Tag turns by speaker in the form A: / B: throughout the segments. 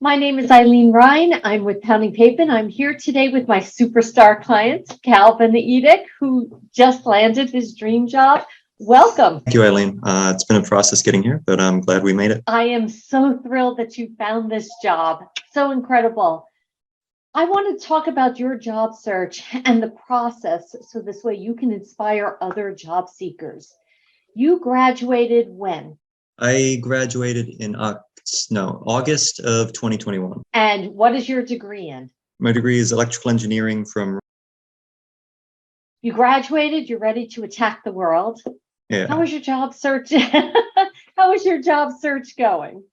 A: My name is Ilene Rein. I'm with Pounding Pavement. I'm here today with my superstar client, Calvin Edick, who just landed his dream job. Welcome.
B: Thank you, Eileen. It's been a process getting here, but I'm glad we made it.
A: I am so thrilled that you found this job. So incredible. I want to talk about your job search and the process so this way you can inspire other job seekers. You graduated when?
B: I graduated in August of 2021.
A: And what is your degree in?
B: My degree is electrical engineering from...
A: You graduated, you're ready to attack the world.
B: Yeah.
A: How was your job search? How was your job search going?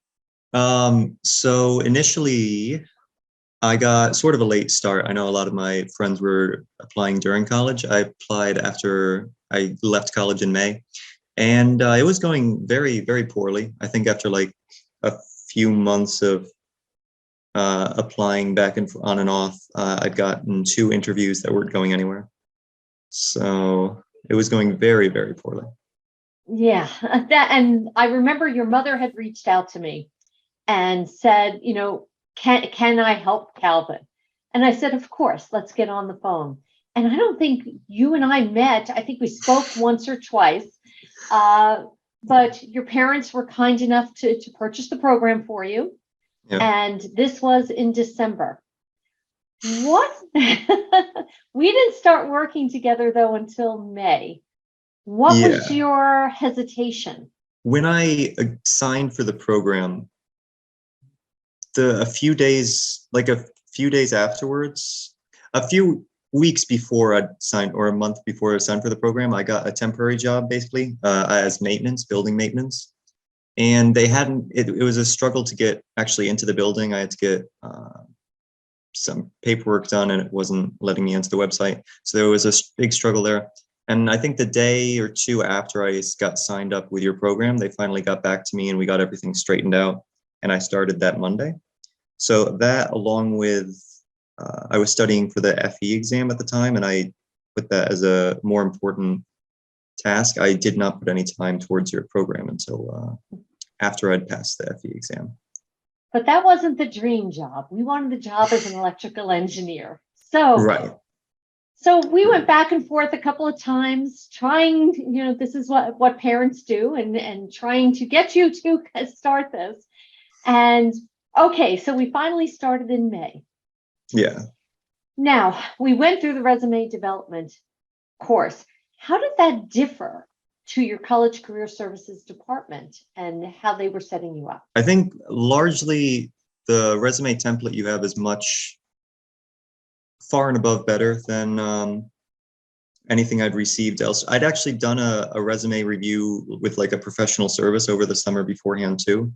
B: So initially, I got sort of a late start. I know a lot of my friends were applying during college. I applied after I left college in May, and it was going very, very poorly. I think after like a few months of applying back and on and off, I'd gotten 2 interviews that weren't going anywhere. So it was going very, very poorly.
A: Yeah, and I remember your mother had reached out to me and said, you know, can I help Calvin? And I said, of course, let's get on the phone. And I don't think you and I met. I think we spoke once or twice, but your parents were kind enough to purchase the program for you.
B: Yeah.
A: And this was in December. What? We didn't start working together though until May. What was your hesitation?
B: When I signed for the program, a few days afterwards, a few weeks before I'd signed, or a month before I signed for the program, I got a temporary job basically as maintenance, building maintenance. And they hadn't, it was a struggle to get actually into the building. I had to get some paperwork done and it wasn't letting me into the website. So there was a big struggle there. And I think the day or 2 after I got signed up with your program, they finally got back to me and we got everything straightened out. And I started that Monday. So that, along with, I was studying for the FE exam at the time, and I put that as a more important task. I did not put any time towards your program until after I'd passed the FE exam.
A: But that wasn't the dream job. We wanted the job as an electrical engineer. So,
B: right.
A: So we went back and forth a couple of times trying, you know, this is what parents do, and trying to get you to start this. And okay, so we finally started in May.
B: Yeah.
A: Now, we went through the resume development course. How did that differ to your college career services department and how they were setting you up?
B: I think largely the resume template you have is much far and above better than anything I'd received else. I'd actually done a resume review with like a professional service over the summer beforehand too.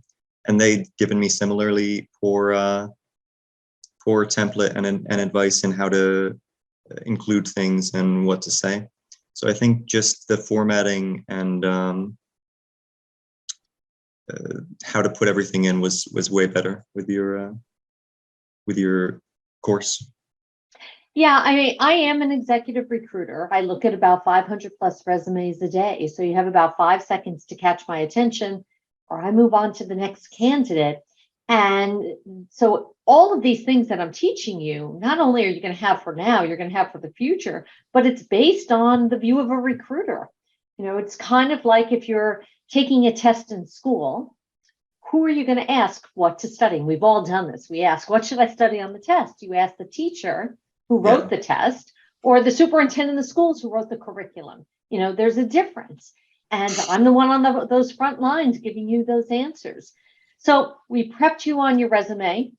B: And they'd given me similarly poor template and advice in how to include things and what to say. So I think just the formatting and how to put everything in was way better with your course.
A: Yeah, I mean, I am an executive recruiter. I look at about 500 plus resumes a day. So you have about 5 seconds to catch my attention, or I move on to the next candidate. And so all of these things that I'm teaching you, not only are you going to have for now, you're going to have for the future, but it's based on the view of a recruiter. You know, it's kind of like if you're taking a test in school, who are you going to ask what to study? We've all done this. We ask, what should I study on the test? You ask the teacher who wrote the test, or the superintendent of the schools who wrote the curriculum. You know, there's a difference. And I'm the one on those front lines giving you those answers. So we prepped you on your resume,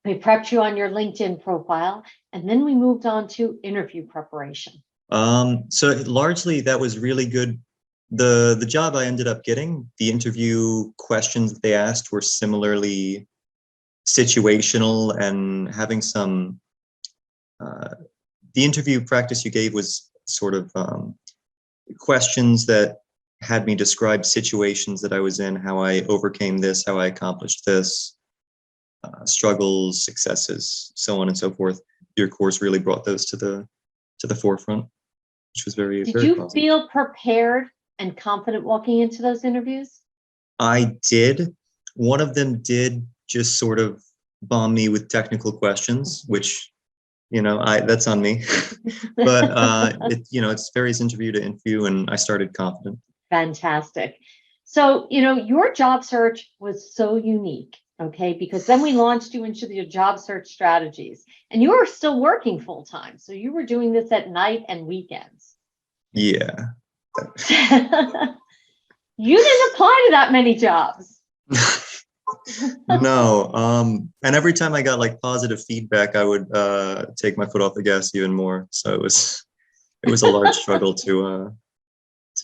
A: we prepped you on your LinkedIn profile, and then we moved on to interview preparation.
B: So largely that was really good. The job I ended up getting, the interview questions that they asked were similarly situational, and having some, the interview practice you gave was sort of questions that had me describe situations that I was in, how I overcame this, how I accomplished this, struggles, successes, so on and so forth. Your course really brought those to the forefront, which was very,
A: Did
B: very
A: you
B: positive.
A: feel prepared and confident walking into those interviews?
B: I did. One of them did just sort of bomb me with technical questions, which, that's on me. But it's various interview to interview, and I started confident.
A: Fantastic. So, your job search was so unique, okay? Because then we launched you into your job search strategies, and you were still working full time. So you were doing this at night and weekends.
B: Yeah.
A: You didn't apply to that many jobs.
B: No. And every time I got like positive feedback, I would take my foot off the gas even more. So it was a large struggle to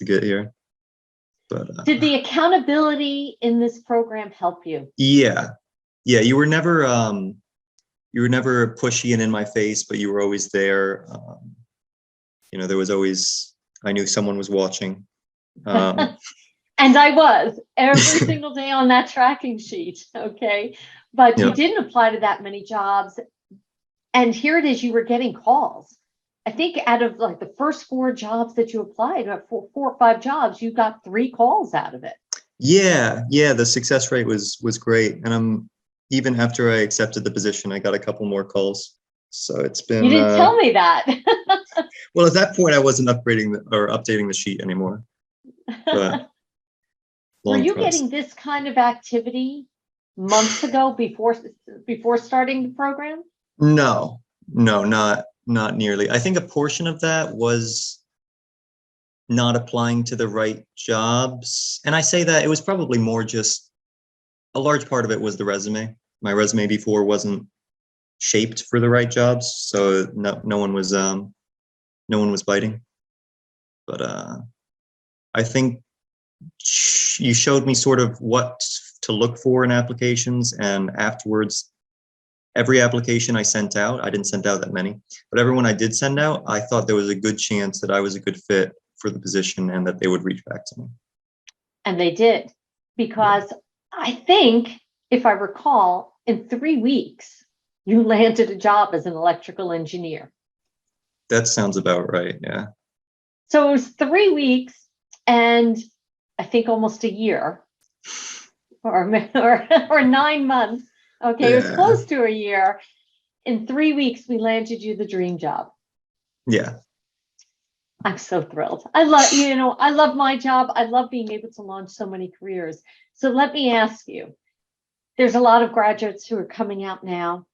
B: get here. But
A: did the accountability in this program help you?
B: Yeah. You were never pushy and in my face, but you were always there. There was always, I knew someone was watching.
A: And I was every single day on that tracking sheet. Okay. But you didn't apply to that many jobs. And here it is, you were getting calls. I think out of like the first 4 jobs that you applied, 4 or 5 jobs, you got 3 calls out of it.
B: Yeah. The success rate was great. And even after I accepted the position, I got a couple more calls. So it's been.
A: You didn't tell me that.
B: Well, at that point, I wasn't updating the sheet anymore. But
A: were you getting this kind of activity months ago before starting the program?
B: No, not nearly. I think a portion of that was not applying to the right jobs. And I say that it was probably more just a large part of it was the resume. My resume before wasn't shaped for the right jobs. So no one was biting. But I think you showed me sort of what to look for in applications, and afterwards, every application I sent out, I didn't send out that many, but everyone I did send out, I thought there was a good chance that I was a good fit for the position and that they would reach back to me.
A: And they did, because I think, if I recall, in 3 weeks, you landed a job as an electrical engineer.
B: That sounds about right, yeah.
A: So it was 3 weeks, and I think almost a year, or 9 months. Okay, it was close to a year. In 3 weeks, we landed you the dream job.
B: Yeah.
A: I'm so thrilled. I love my job. I love being able to launch so many careers. So let me ask you, there's a lot of graduates who are coming out now.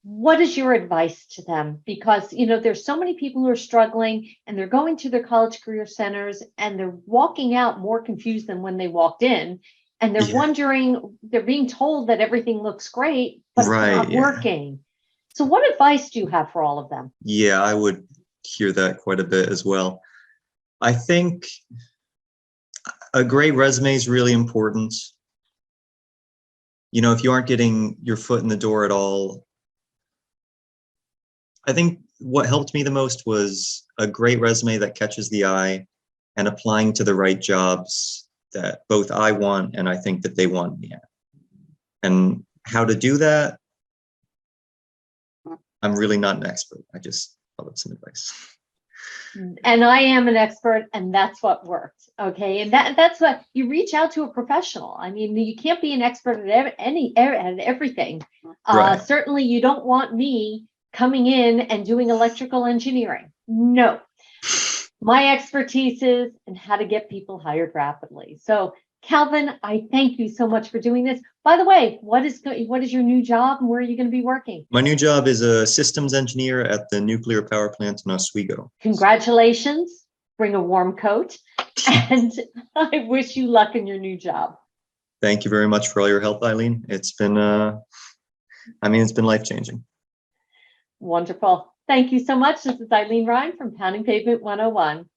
A: What is your advice to them? Because, there's so many people who are struggling, and they're going to their college career centers and they're walking out more confused than when they walked in. And they're wondering, they're being told that everything looks great, but it's not working. So what advice do you have for all of them?
B: Yeah, I would hear that quite a bit as well. I think a great resume is really important. If you aren't getting your foot in the door at all, I think what helped me the most was a great resume that catches the eye and applying to the right jobs that both I want and I think that they want me at. And how to do that, I'm really not an expert. I just followed some advice.
A: And I am an expert, and that's what worked. Okay. And that's what you reach out to a professional. I mean, you can't be an expert at everything.
B: Right.
A: Certainly you don't want me coming in and doing electrical engineering. No, my expertise is in how to get people hired rapidly. So Calvin, I thank you so much for doing this. By the way, what is your new job, and where are you going to be working?
B: My new job is a systems engineer at the nuclear power plant in 𝐸𝑐𝑢𝑡𝑖𝑣𝑒.
A: Congratulations. Bring a warm coat, and I wish you luck in your new job.
B: Thank you very much for all your help, Eileen. It's been, it's been life-changing.
A: Wonderful. Thank you so much. This is Eileen Rein from Pounding Pavement 101.